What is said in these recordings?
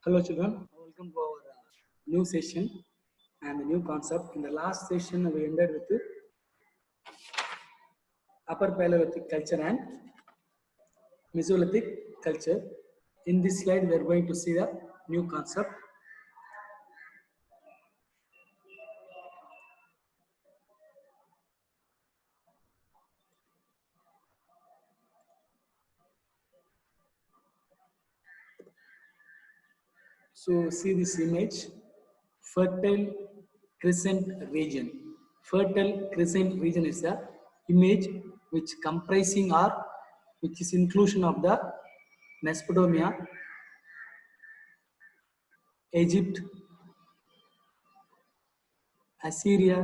Hello children, welcome to our new session and the new concept. In the last session we ended with the Upper Paleolithic culture and Mesolithic culture. In this slide we are going to see the new concept. So see this image, Fertile Crescent region. Fertile Crescent region is the image which comprising or which is inclusion of the Mesopotamia, Egypt, Assyria,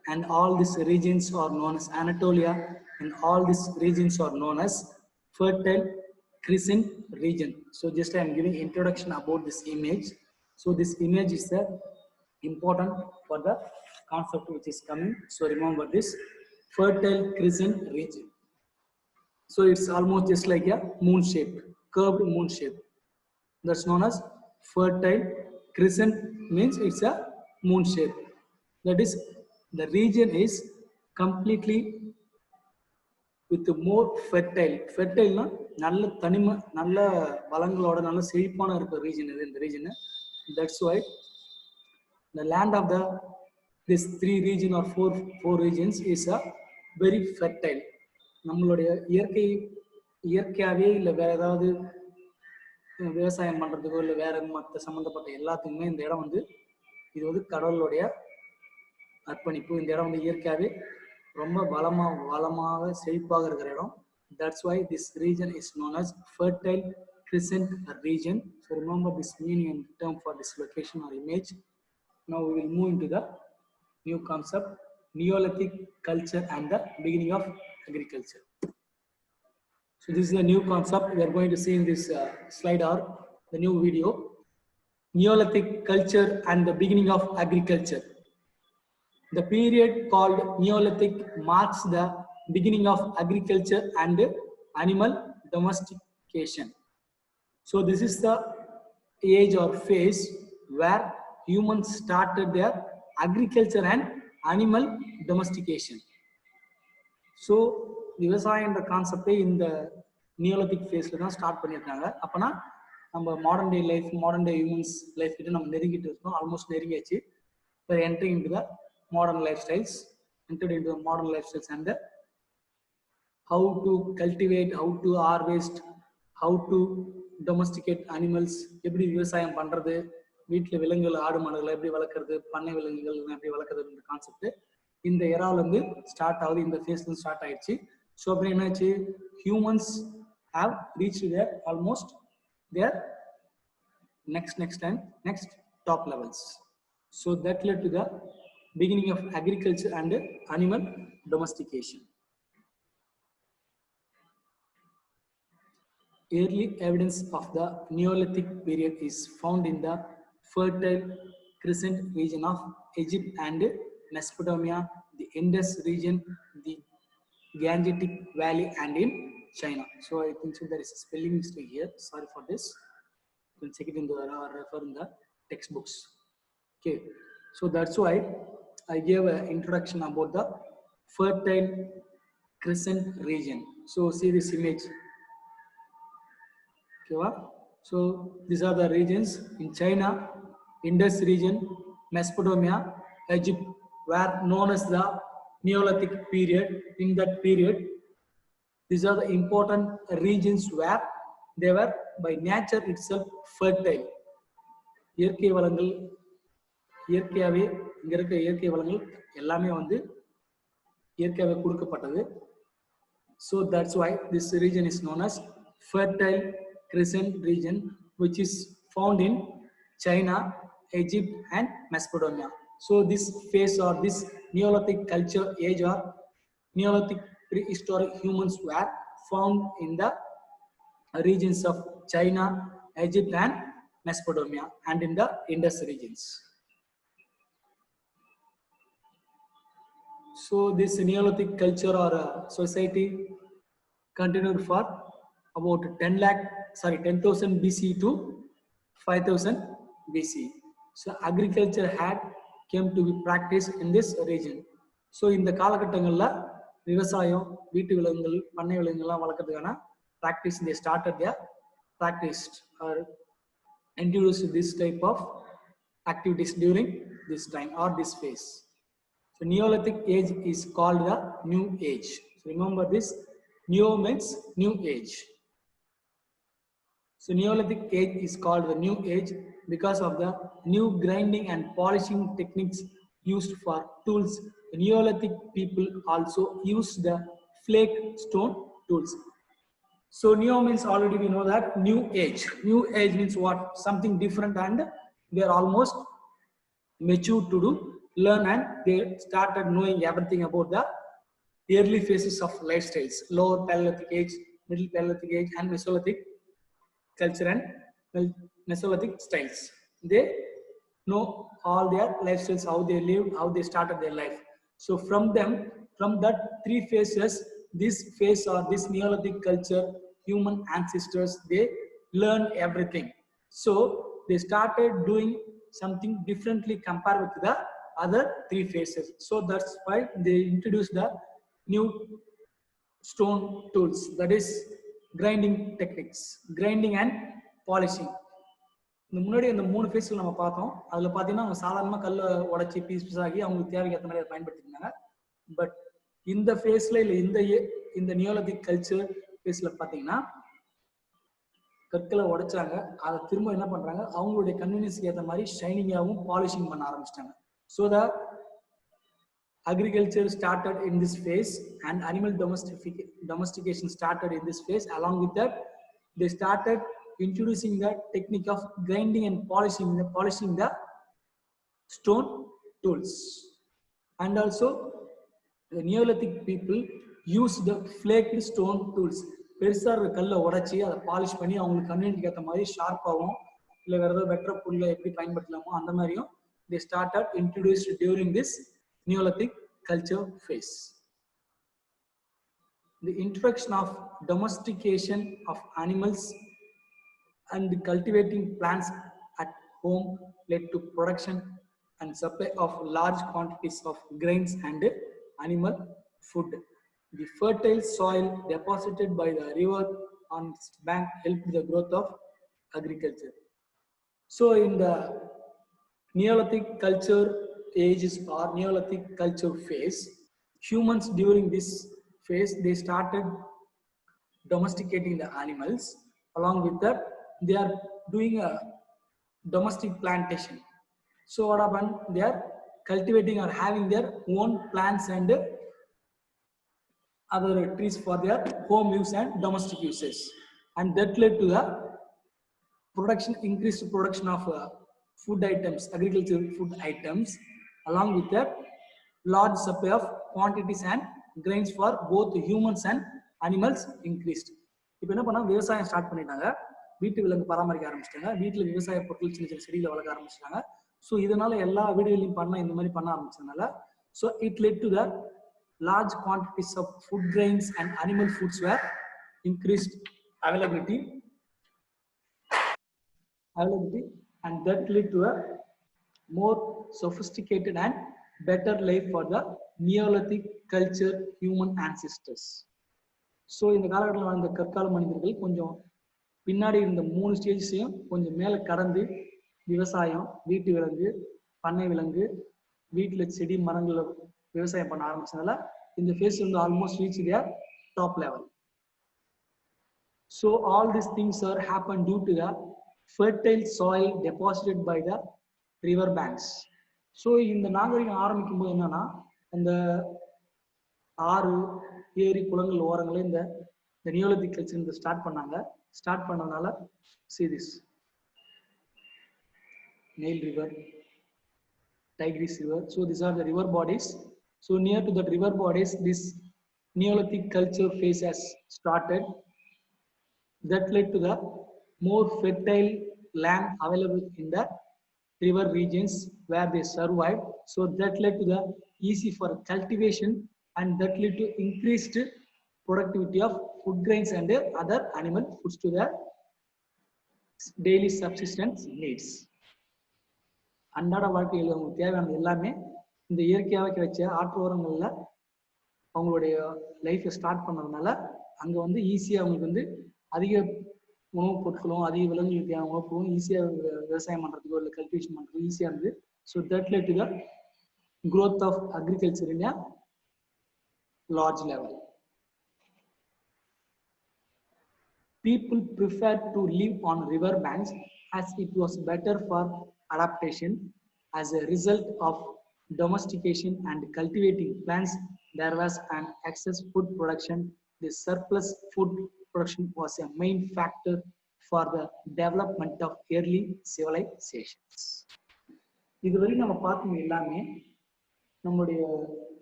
and all these regions are known as Anatolia, and all these regions are known as Fertile Crescent region. So just I am giving introduction about this image. So this image is important for the concept which is coming. So remember this Fertile Crescent region. So it's almost just like a moon shape, curved moon shape. That's known as Fertile Crescent, means it's a moon shape. That is, the region is completely with more fertile. Fertile na நல்ல தனிம நல்ல வளங்களோட நல்ல செழிப்பான இருக்க region இது இந்த region. That's why the land of the this three region or four regions is a very fertile. நம்மளுடைய இயற்கையாவே இல்லை வேற ஏதாவது விவசாயம் பண்றதுக்கோ இல்லை வேற மற்ற சம்மந்தப்பட்ட எல்லாத்துக்குமே இந்த இடம் வந்து இது வந்து கடவுளுடைய அர்ப்பணிப்பு. இந்த இடம் வந்து இயற்கையாவே ரொம்ப வளமாக செழிப்பாக இருக்கிற இடம். That's why this region is known as Fertile Crescent region. So remember this meaning and term for this location or image. Now we will move into the new concept, Neolithic culture and the beginning of agriculture. So this is the new concept we are going to see in this slide or the new video. Neolithic culture and the beginning of agriculture. The period called Neolithic marks the beginning of agriculture and animal domestication. So this is the age or phase where humans started their agriculture and animal domestication. So விவசாயன்ற கான்செப்டே இந்த Neolithic ஃபேஸ்ல தான் start பண்ணியிருக்காங்க. அப்போனா நம்ம modern day life, modern day humans life கிட்ட நம்ம நெருங்கிட்டு இருக்கோம், ஆல்மோஸ்ட் நெருங்கியாச்சு. Entering into the modern lifestyles, entered into the modern lifestyles and how to cultivate, how to harvest, how to domesticate animals, எப்படி விவசாயம் பண்றது, வீட்டில் விலங்குகள் ஆடு மாடுகளை எப்படி வளர்க்குறது, பண்ணை விலங்குகள் எப்படி வளர்க்குறதுன்ற கான்செப்ட் இந்த எரால இருந்து ஸ்டார்ட் ஆகுது, இந்த ஃபேஸ்ல ஸ்டார்ட் ஆயிடுச்சு. ஸோ அப்படி என்னாச்சு, humans have reach there almost there next top levels. So that led to the beginning of agriculture and animal domestication. Early evidence of the Neolithic period is found in the Fertile Crescent region of Egypt and Mesopotamia, the Indus region, the Gangetic Valley, and in China. So I think so there is a spelling mistake here. Sorry for this. You can check it in the or refer in the textbooks. Okay, so that's why I gave an introduction about the Fertile Crescent region. So see this image. Okay, so these are the regions in China, Indus region, Mesopotamia, Egypt were known as the Neolithic period. In that period, these are the important regions where they were by nature itself fertile. இயற்கை வளங்கள் இயற்கையாகவே இங்க இருக்க இயற்கை வளங்கள் எல்லாமே வந்து இயற்கையாகவே கொடுக்கப்பட்டது. So that's why this region is known as Fertile Crescent region, which is found in China, Egypt, and Mesopotamia. So this phase or this Neolithic culture age or Neolithic prehistoric humans were found in the regions of China, Egypt, and Mesopotamia, and in the Indus regions. So this Neolithic culture or society continued for about 10,000 BC to 5000 BC. So agriculture had came to be practiced in this region. So இந்த காலகட்டங்கள்ல விவசாயம் வீட்டு விலங்குகள் பண்ணை விலங்குகள்லாம் வளர்க்கறதுக்கான practice they started their practiced or introduced this type of activities during this time or this phase. So Neolithic age is called the New Age. So remember this, Neo means new age. So Neolithic age is called the New Age because of the new grinding and polishing techniques used for tools. The Neolithic people also used the flake stone tools. So Neo means already we know that new age. New age means what? Something different and they are almost mature to do, learn, and they started knowing everything about the early phases of lifestyles, lower Paleolithic age, middle Paleolithic age, and Mesolithic culture and Mesolithic styles. They know all their lifestyles, how they lived, how they started their life. So from them, from that three phases, this phase or this Neolithic culture, human ancestors, they learn everything. So they started doing something differently compared with the other three phases. So that's why they introduced the new stone tools, that is grinding techniques, grinding and polishing. இந்த முன்னாடி அந்த 3 ஃபேஸ்ல நம்ம பார்த்தோம். அதுல பாத்தீங்கன்னா அவங்க சாதாரணமா கல்ல உடைச்சி பீஸ் ஆகி அவங்களுக்கு தேவைக்கு ஏற்ற மாதிரி அதை பயன்படுத்திருந்தாங்க. பட் இந்த ஃபேஸ்ல இல்ல இந்த நியோலிதிக் கல்ச்சர் ஃபேஸ்ல பாத்தீங்கன்னா கற்களை உடைச்சாங்க, அதை திரும்ப என்ன பண்றாங்க, அவங்களுடைய கன்வீனியன்ஸ்க்கு ஏற்ற மாதிரி ஷைனிங்காகவும் பாலிஷிங் பண்ண ஆரம்பிச்சிட்டாங்க. So the agriculture started in this phase and animal domestication started in this phase. Along with that, they started introducing the technique of grinding and polishing the stone tools. And also the Neolithic people used the flaked stone tools. பெருசா கல்லை உடைச்சி அதை polish பண்ணி அவங்களுக்கு கன்வீனியன்ட்க்கு ஏற்ற மாதிரி ஷார்ப்பாகவும் இல்லை வேற ஏதாவது வெற்ற புல்லை எப்படி பயன்படுத்தலாமோ அந்த மாதிரியும் they started introduced during this Neolithic culture phase. The introduction of domestication of animals and cultivating plants at home led to production and supply of large quantities of grains and animal food. The fertile soil deposited by the river on its bank helped the growth of agriculture. So in the Neolithic culture ages or Neolithic culture phase, humans during this phase, they started domesticating the animals. Along with that, they are doing a domestic plantation. So what happened? They are cultivating or having their own plants and other trees for their home use and domestic uses, and that led to the increased production of food items, agricultural food items. Along with that, large supply of quantities and grains for both humans and animals increased. இப்போ என்ன பண்ணா விவசாயம் start பண்ணிட்டாங்க, வீட்டு விலங்கு பராமரிக்க ஆரம்பிச்சிட்டாங்க, வீட்டில் விவசாய பொருட்கள் சின்ன சின்ன செடிகளை வளர்க்க ஆரம்பிச்சிட்டாங்க. ஸோ இதனால எல்லா வீடுகளையும் பண்ண இந்த மாதிரி பண்ண ஆரம்பிச்சதுனால, so it led to the large quantities of food grains and animal foods were increased availability, and that led to a more sophisticated and better life for the Neolithic culture human ancestors. So இந்த காலகட்டத்தில் வாழ்ந்த கற்கால மனிதர்கள் கொஞ்சம் பின்னாடி இருந்த 3 ஸ்டேஜஸையும் கொஞ்சம் மேலே கடந்து விவசாயம், வீட்டு விலங்கு, பண்ணை விலங்கு, வீட்டில் செடி மரங்களை விவசாயம் பண்ண ஆரம்பிச்சதுனால இந்த ஃபேஸ் வந்து almost reach their top level. So all these things are happen due to the fertile soil deposited by the river banks. So இந்த நாகரிகம் ஆரம்பிக்கும் போது என்னன்னா, இந்த ஆறு ஏரி குளங்கள் ஓரங்களே இந்த நியோலிதிக் கல்ச்சர் இந்த ஸ்டார்ட் பண்ணனால see this Nile river, Tigris river. So these are the river bodies. So near to that river bodies, this Neolithic culture phase has started. That led to the more fertile land available in the river regions where they survived. So that led to the easy for cultivation, and that led to increased productivity of food grains and other animal foods to the daily subsistence needs. அன்றாட வாழ்க்கையில் அவங்களுக்கு தேவையான எல்லாமே இந்த இயற்கையாக கிடைச்ச ஆற்றோரங்களில் அவங்களுடைய லைஃப்பை ஸ்டார்ட் பண்ணதுனால அங்கே வந்து ஈஸியாக அவங்களுக்கு வந்து அதிக உணவுப் பொருட்களும் அதிக விலங்குகளுக்கு தேவையான உணவுப் பொருளும் ஈஸியாக விவசாயம் பண்ணுறதுக்கோ இல்லை கல்டிவேஷன் பண்ணுறதுக்கோ ஈஸியாக இருந்தது. So that let to the growth of agriculture in a large level. People preferred to live on river banks as it was better for adaptation. As a result of domestication and cultivating plants, there was an excess food production. The surplus food production was a main factor for the development of early civilizations. இதுவரை நம்ம பார்த்தோம் எல்லாமே நம்முடைய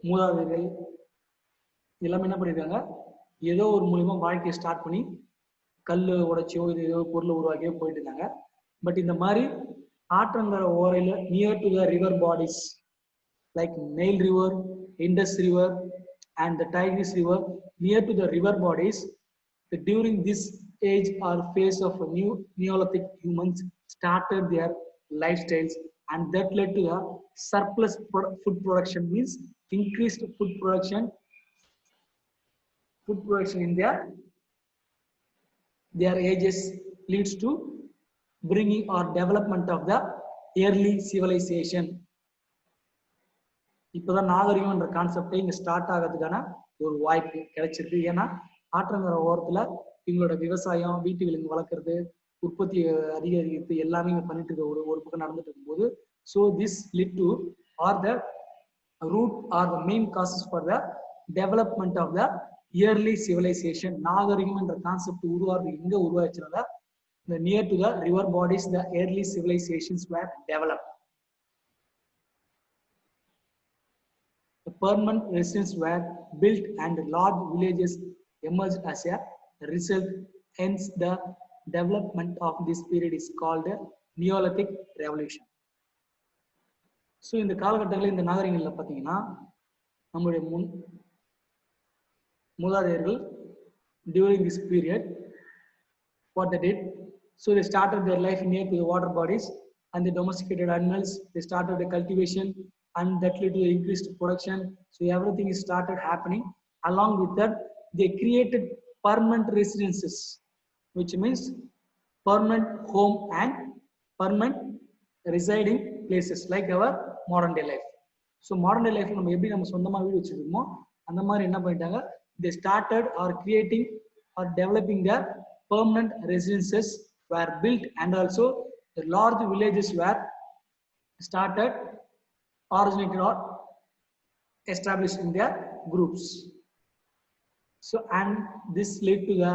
மூதாதையர்கள் எல்லாமே என்ன பண்ணியிருக்காங்க, ஏதோ ஒரு மூலியமா வாழ்க்கையை ஸ்டார்ட் பண்ணி கல் உடைச்சியோ இது ஏதோ பொருளை உருவாக்கியோ போயிட்டு இருந்தாங்க. பட் இந்த மாதிரி ஆற்றங்கரை ஓரையில near to the river bodies like Nile river, Indus river and the Tigris river, near to the river bodies during this age or phase of new Neolithic humans started their lifestyles, and that led to the surplus food production, means increased food production in their ages leads to bringing or development of the early civilization. இப்போதான் நாகரிகம்ன்ற கான்செப்டே இங்க start ஆகிறதுக்கான ஒரு வாய்ப்பு கிடைச்சிருக்கு. ஏன்னா ஆற்றங்கரை ஓரத்துல இவங்களோட விவசாயம், வீட்டு விலங்கு வளர்க்குறது, உற்பத்தி அதிகரிக்கிறது எல்லாமே இங்க பண்ணிட்டு இருக்க ஒரு பக்கம் நடந்துட்டு இருக்கும்போது, so this led to or the root or the main causes for the development of the early civilisation. நாகரிகம் என்ற கான்செப்ட் எங்க உருவாச்சுன்னா the near to the river bodies the early civilizations were developed. The permanent residences were built and large villages emerged as a result. Hence the development of this period is called a Neolithic revolution. So இந்த காலகட்டங்களில் இந்த நாகரிகங்களில் பார்த்தீங்கன்னா நம்முடைய மூதாதையர்கள் during this period what they did, so they started their life near to the water bodies and the domesticated animals. They started the cultivation and that led to the increased production. So everything is started happening. Along with that, they created permanent residences, which means permanent home and permanent residing places like our modern day life. So modern day life நம்ம எப்படி நம்ம சொந்தமா வீடு வச்சிருக்கோமோ அந்த மாதிரி என்ன பண்ணிட்டாங்க, they started or creating or developing their permanent residences were built, and also the large villages were started, originated or established in their groups. So and this led to the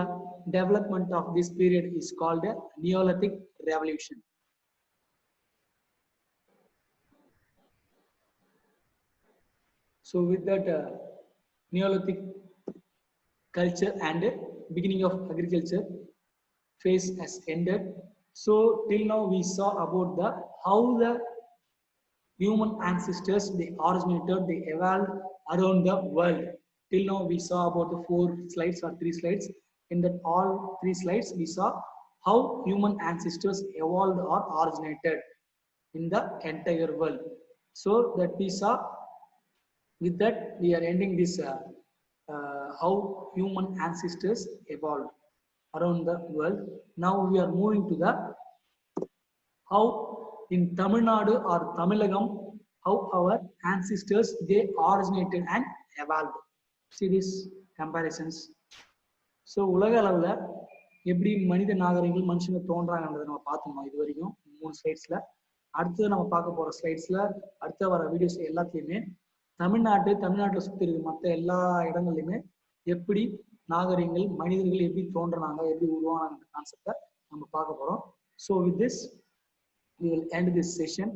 development of this period is called a Neolithic revolution. So with that Neolithic culture and beginning of agriculture phase has ended. So till now we saw about the how the human ancestors they originated, they evolved around the world. Till now we saw about the 4 slides or 3 slides. In that all 3 slides we saw how human ancestors evolved or originated in the entire world. So that we saw, with that we are ending this how human ancestors evolved around the world. Now we are moving to the how in Tamil Nadu or Tamilagam, how our ancestors they originated and evolved. See these comparisons. So உலக அளவில் எப்படி மனித நாகரிகங்கள் மனுஷங்க தோன்றாங்கன்றதை நம்ம பார்த்தோம் இது வரைக்கும் 3 ஸ்லைட்ஸ்ல. அடுத்தது நம்ம பார்க்க போற ஸ்லைட்ஸ்ல அடுத்த வர வீடியோஸ் எல்லாத்தையுமே தமிழ்நாட்டை சுற்றி இருக்கு மற்ற எல்லா இடங்கள்லையுமே எப்படி நாகரிகங்கள் மனிதர்கள் எப்படி தோன்றினாங்க, எப்படி உருவானாங்க கான்செப்டை நம்ம பார்க்க போறோம். So with this we will end this session.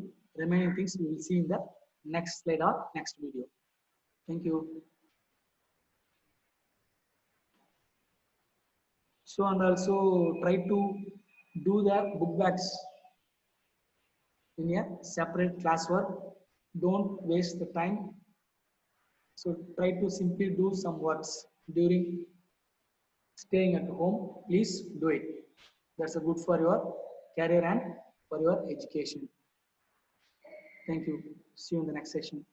Remaining things we will see in the next slide or next video. Thank you. So and also try to do the book bags in a separate classwork. Don't waste the time. So try to simply do some works during staying at home. Please do it. That's a good for your career and for your education. Thank you. See you in the next session.